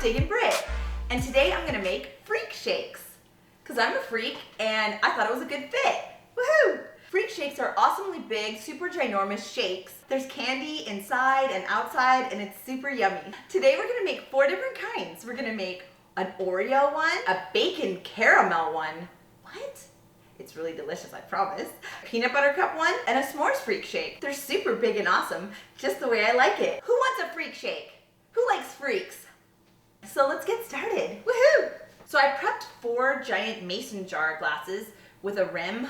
Diggin Britt, and today I'm gonna make Freakshakes, because I'm a freak and I thought it was a good fit. Woohoo! Freakshakes are awesomely big, super ginormous shakes. There's candy inside and outside, and it's super yummy. Today we're gonna make 4 different kinds. We're gonna make an Oreo one, a bacon caramel one. What? It's really delicious, I promise. Peanut butter cup one, and a s'mores freak shake. They're super big and awesome, just the way I like it. Who wants a freak shake? Who likes freaks? So let's get started. Woohoo! So I prepped 4 giant mason jar glasses with a rim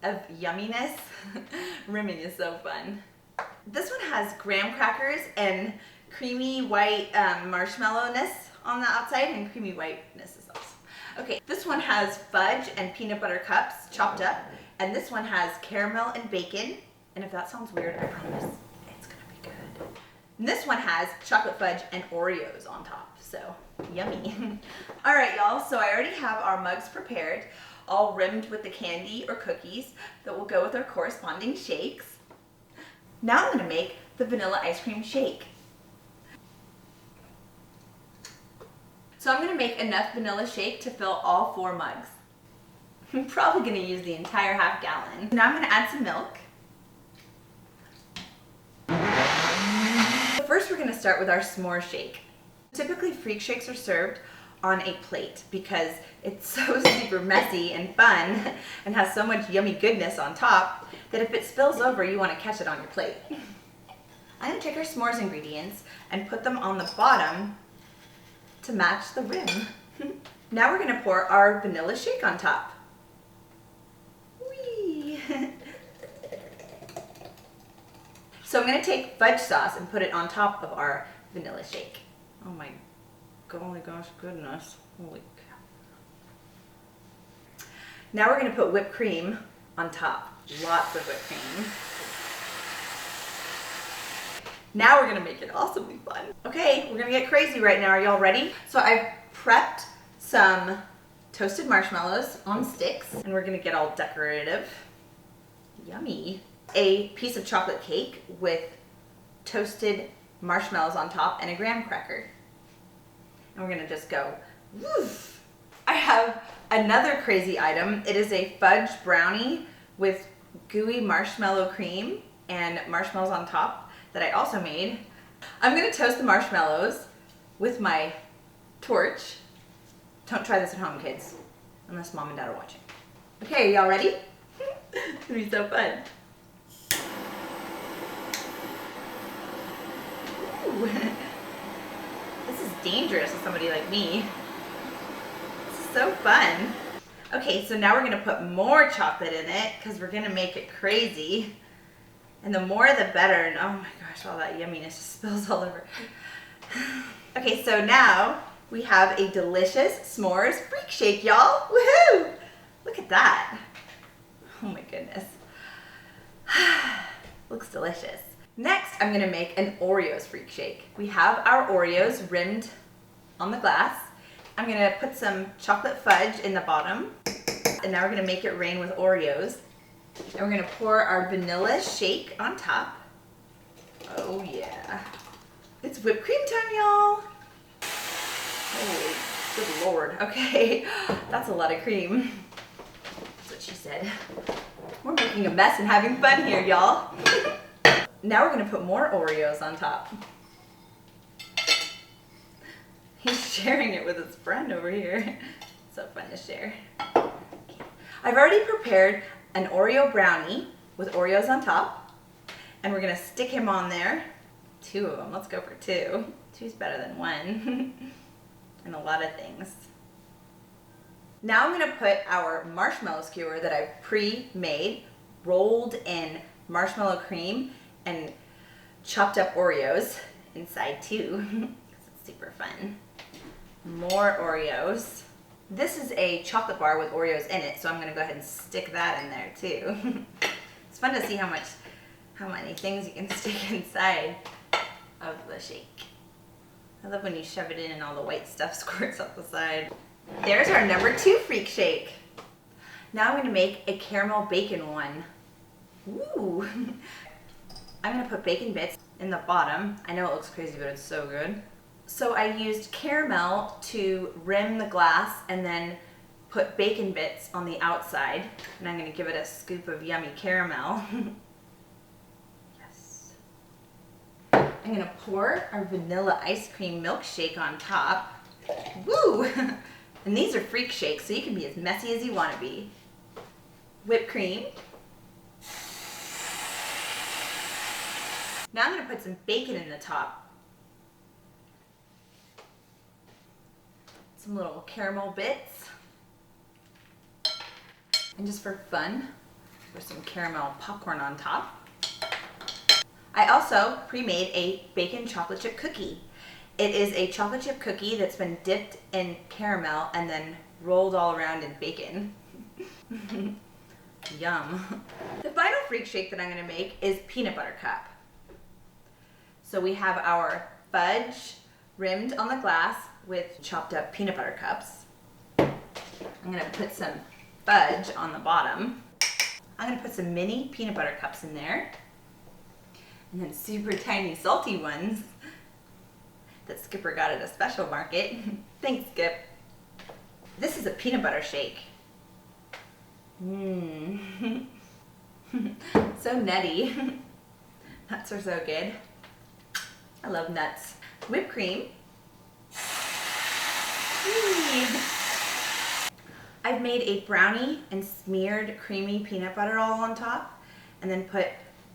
of yumminess. Rimming is so fun. This one has graham crackers and creamy white marshmallowness on the outside, and creamy whiteness is awesome. Okay, this one has fudge and peanut butter cups chopped up, and this one has caramel and bacon. And if that sounds weird, I promise it's gonna be good. And this one has chocolate fudge and Oreos on top, so yummy. All right, y'all, so I already have our mugs prepared, all rimmed with the candy or cookies that will go with our corresponding shakes. Now I'm gonna make the vanilla ice cream shake. So I'm gonna make enough vanilla shake to fill all 4 mugs. I'm probably gonna use the entire ½ gallon. Now I'm gonna add some milk. First we're gonna start with our s'more shake. Typically Freakshakes are served on a plate because it's so super messy and fun and has so much yummy goodness on top that if it spills over, you wanna catch it on your plate. I'm gonna take our s'mores ingredients and put them on the bottom to match the rim. Now we're gonna pour our vanilla shake on top. Whee! So I'm gonna take fudge sauce and put it on top of our vanilla shake. Oh my golly gosh goodness. Holy cow. Now we're gonna put whipped cream on top. Lots of whipped cream. Now we're gonna make it awesomely fun. Okay, we're gonna get crazy right now. Are y'all ready? So I've prepped some toasted marshmallows on sticks, and we're gonna get all decorative. Yummy. A piece of chocolate cake with toasted marshmallows on top and a graham cracker. And we're gonna just go woof. I have another crazy item. It is a fudge brownie with gooey marshmallow cream and marshmallows on top that I also made. I'm gonna toast the marshmallows with my torch. Don't try this at home, kids, unless mom and dad are watching. Okay, y'all ready? It's gonna be so fun. Ooh. This is dangerous with somebody like me. This is so fun. Okay, so now we're gonna put more chocolate in it because we're gonna make it crazy. And the more the better, and oh my gosh, all that yumminess just spills all over. Okay, so now we have a delicious s'mores freak shake, y'all. Woohoo! Look at that. Oh my goodness. Looks delicious. Next, I'm gonna make an Oreos freak shake. We have our Oreos rimmed on the glass. I'm gonna put some chocolate fudge in the bottom. And now we're gonna make it rain with Oreos. And we're gonna pour our vanilla shake on top. Oh yeah. It's whipped cream time, y'all. Holy good Lord. Okay, that's a lot of cream. That's what she said. We're making a mess and having fun here, y'all. Now we're gonna put more Oreos on top. He's sharing it with his friend over here. So fun to share. I've already prepared an Oreo brownie with Oreos on top, and we're gonna stick him on there. 2 of them, let's go for 2. 2's better than 1, and a lot of things. Now I'm gonna put our marshmallow skewer that I've pre-made, rolled in marshmallow cream and chopped up Oreos inside too, because it's super fun. More Oreos. This is a chocolate bar with Oreos in it, so I'm gonna go ahead and stick that in there too. It's fun to see how many things you can stick inside of the shake. I love when you shove it in and all the white stuff squirts up the side. There's our number 2 freak shake. Now I'm gonna make a caramel bacon one. Ooh. I'm gonna put bacon bits in the bottom. I know it looks crazy, but it's so good. So I used caramel to rim the glass and then put bacon bits on the outside. And I'm gonna give it a scoop of yummy caramel. Yes. I'm gonna pour our vanilla ice cream milkshake on top. Woo! And these are Freakshakes, so you can be as messy as you wanna be. Whipped cream. Now I'm gonna put some bacon in the top. Some little caramel bits. And just for fun, there's some caramel popcorn on top. I also pre-made a bacon chocolate chip cookie. It is a chocolate chip cookie that's been dipped in caramel and then rolled all around in bacon. Yum. The final Freakshake that I'm gonna make is peanut butter cup. So we have our fudge rimmed on the glass with chopped up peanut butter cups. I'm gonna put some fudge on the bottom. I'm gonna put some mini peanut butter cups in there. And then super tiny salty ones that Skipper got at a special market. Thanks, Skip. This is a peanut butter shake. Mmm. So nutty. Nuts are so good. I love nuts. Whipped cream. I've made a brownie and smeared creamy peanut butter all on top, and then put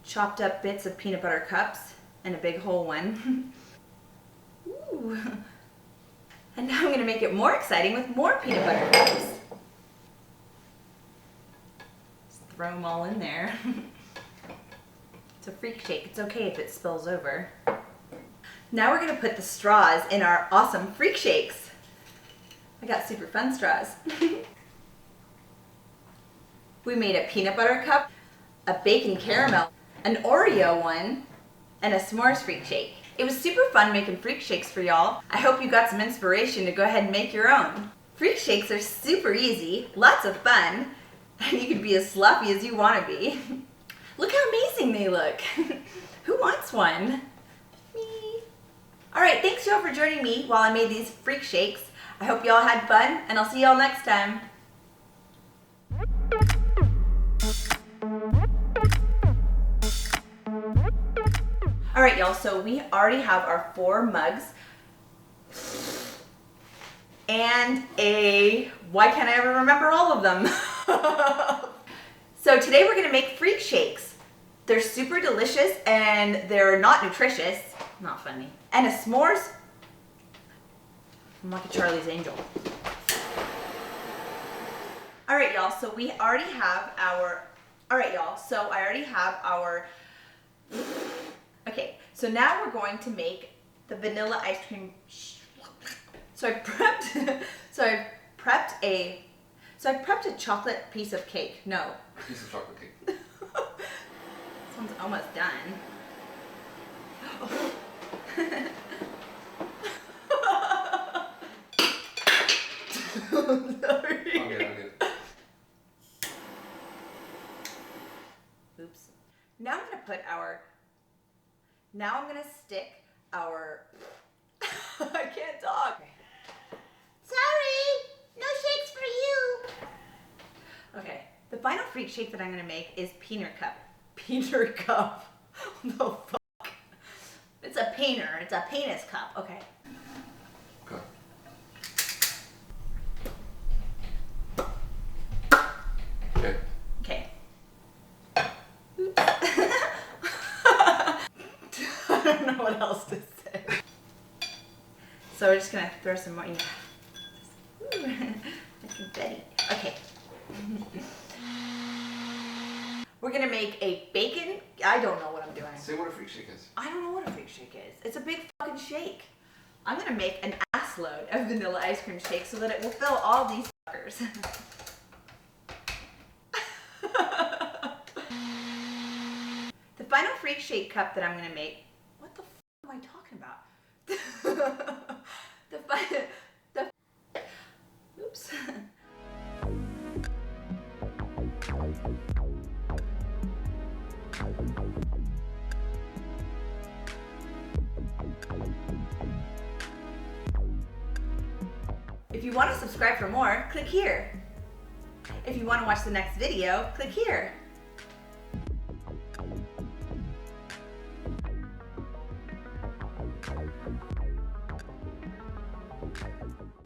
chopped up bits of peanut butter cups and a big whole one. Ooh. And now I'm going to make it more exciting with more peanut butter cups. Just throw them all in there. It's a Freakshake. It's okay if it spills over. Now we're going to put the straws in our awesome Freakshakes. I got super fun straws. We made a peanut butter cup, a bacon caramel, an Oreo one, and a s'mores Freakshake. It was super fun making Freakshakes for y'all. I hope you got some inspiration to go ahead and make your own. Freakshakes are super easy, lots of fun, and you can be as sloppy as you want to be. Look how amazing they look. Who wants one? Me. Alright, thanks y'all for joining me while I made these Freakshakes. I hope y'all had fun, and I'll see y'all next time. Alright y'all, so we already have our 4 mugs and why can't I ever remember all of them? So today we're going to make Freakshakes. They're super delicious and they're not nutritious. Not funny. And a s'mores. I'm like a Charlie's Angel. Alright y'all, so we already have our, okay, so now we're going to make the vanilla ice cream. So I prepped a chocolate piece of cake. No. A piece of chocolate cake. This one's almost done. Oh. Sorry. I'm good. Oops. Now I'm gonna stick our I can't talk. Sorry, no shakes for you. Okay, the final Freakshake that I'm gonna make is Peanut Cup. Peanut Cup. What the fuck? It's a painter. It's a penis cup. Okay. Go. Okay. Okay. Oops. I don't know what else to say. So we're just gonna throw some more. Ooh, like confetti. Okay. We're gonna make a bacon. I don't know what I'm doing. Say what a Freakshake is. I don't know what a Freakshake is. It's a big fucking shake. I'm gonna make an ass load of vanilla ice cream shake so that it will fill all these fuckers. The final Freakshake cup that I'm gonna make. What the fuck am I talking about? Oops. If you want to subscribe for more, click here. If you want to watch the next video, click here.